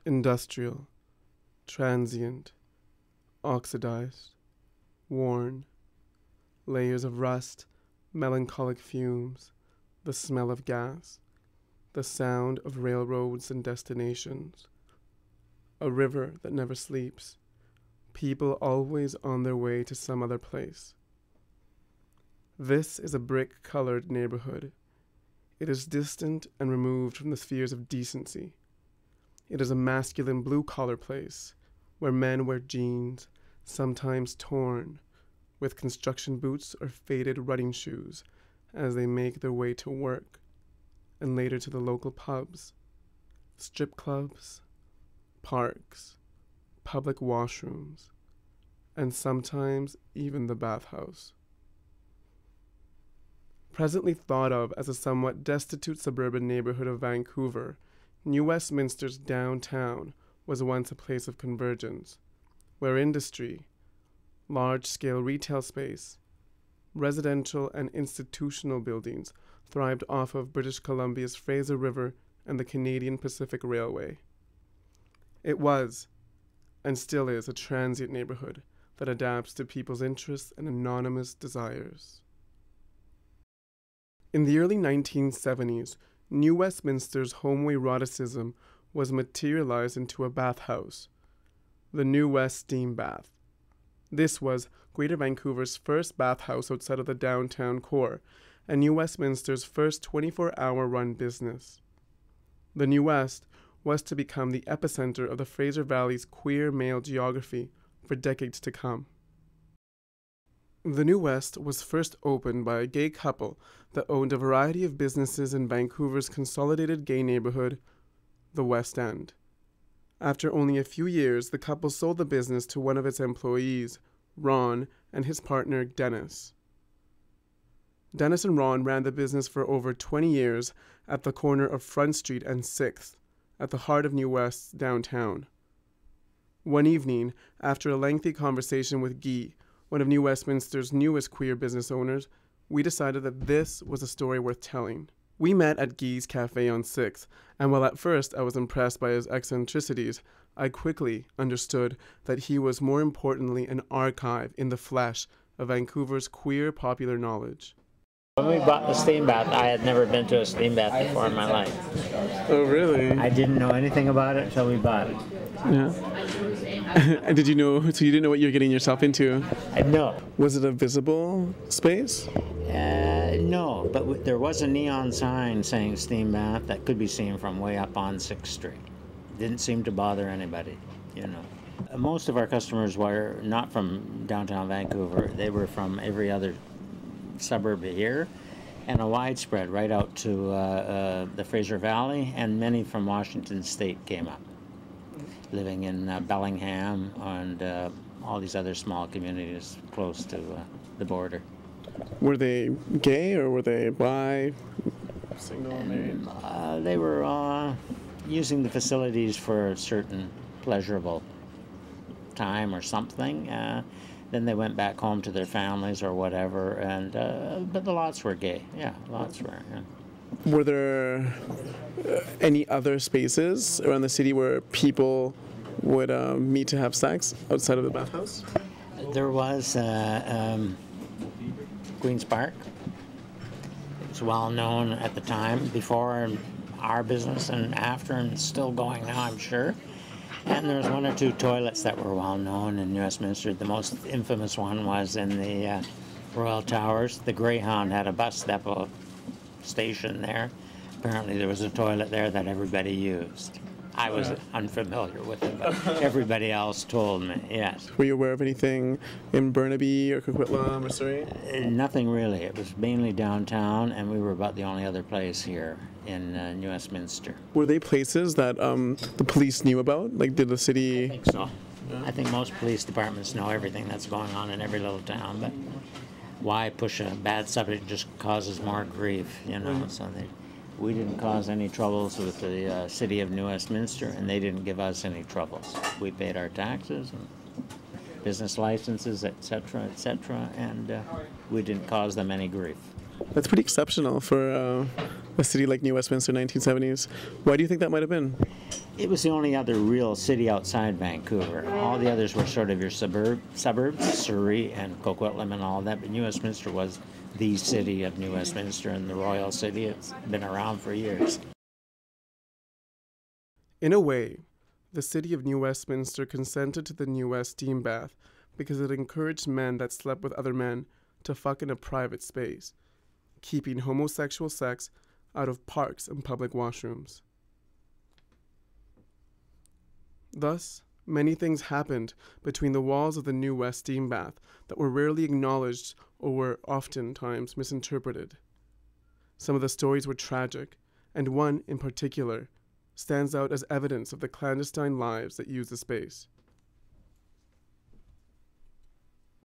Industrial, transient, oxidized, worn, layers of rust, melancholic fumes, the smell of gas, the sound of railroads and destinations, a river that never sleeps, people always on their way to some other place. This is a brick-colored neighborhood. It is distant and removed from the spheres of decency. It is a masculine blue-collar place where men wear jeans, sometimes torn, with construction boots or faded running shoes as they make their way to work and later to the local pubs, strip clubs, parks, public washrooms, and sometimes even the bathhouse. Presently thought of as a somewhat destitute suburban neighborhood of Vancouver, New Westminster's downtown was once a place of convergence, where industry, large-scale retail space, residential and institutional buildings thrived off of British Columbia's Fraser River and the Canadian Pacific Railway. It was, and still is, a transient neighborhood that adapts to people's interests and anonymous desires. In the early 1970s, New Westminster's homoeroticism was materialized into a bathhouse, the NuWest Steambath. This was Greater Vancouver's first bathhouse outside of the downtown core, and New Westminster's first 24-hour run business. The NuWest was to become the epicentre of the Fraser Valley's queer male geography for decades to come. The NuWest was first opened by a gay couple that owned a variety of businesses in Vancouver's consolidated gay neighborhood, the West End. After only a few years, the couple sold the business to one of its employees, Ron, and his partner, Dennis. Dennis and Ron ran the business for over 20 years at the corner of Front Street and 6th, at the heart of NuWest's downtown. One evening, after a lengthy conversation with Guy, one of New Westminster's newest queer business owners, we decided that this was a story worth telling. We met at Guy's Cafe on 6th, and while at first I was impressed by his eccentricities, I quickly understood that he was more importantly an archive in the flesh of Vancouver's queer popular knowledge. When we bought the steam bath, I had never been to a steam bath before in my life. Oh, really? I didn't know anything about it until we bought it. Yeah. And did you know, so you didn't know what you were getting yourself into? No. Was it a visible space? No, but there was a neon sign saying steam bath that could be seen from way up on 6th Street. Didn't seem to bother anybody, you know. Most of our customers were not from downtown Vancouver. They were from every other suburb here, and a widespread right out to the Fraser Valley, and many from Washington State came up, living in Bellingham and all these other small communities close to the border. Were they gay or were they bi, single, married? They were using the facilities for a certain pleasurable time or something. Then they went back home to their families or whatever, and but the lots were gay. Yeah, lots were. Yeah. Were there any other spaces around the city where people would meet to have sex outside of the bathhouse? There was Queen's Park. It was well known at the time, before our business and after, and still going now, I'm sure. And there was one or two toilets that were well known in New Westminster. The most infamous one was in the Royal Towers. The Greyhound had a bus depot station there. Apparently there was a toilet there that everybody used. I was unfamiliar with it, but everybody else told me, yes. Were you aware of anything in Burnaby or Coquitlam or Surrey? Nothing really. It was mainly downtown, and we were about the only other place here in New Westminster. Were they places that the police knew about? Like, did the city... I think so. Yeah. I think most police departments know everything that's going on in every little town, but why push a bad subject just causes more grief, you know? Mm-hmm. So we didn't cause any troubles with the city of New Westminster, and they didn't give us any troubles. We paid our taxes and business licenses, etc., and we didn't cause them any grief. That's pretty exceptional for a city like New Westminster, 1970s. Why do you think that might have been? It was the only other real city outside Vancouver. All the others were sort of your suburbs, Surrey and Coquitlam and all that, but New Westminster was the city of New Westminster and the royal city. It's been around for years. In a way, the city of New Westminster consented to the NuWest Steambath because it encouraged men that slept with other men to fuck in a private space, keeping homosexual sex out of parks and public washrooms. Thus, many things happened between the walls of the NuWest Steambath that were rarely acknowledged or were oftentimes misinterpreted. Some of the stories were tragic, and one, in particular, stands out as evidence of the clandestine lives that use the space.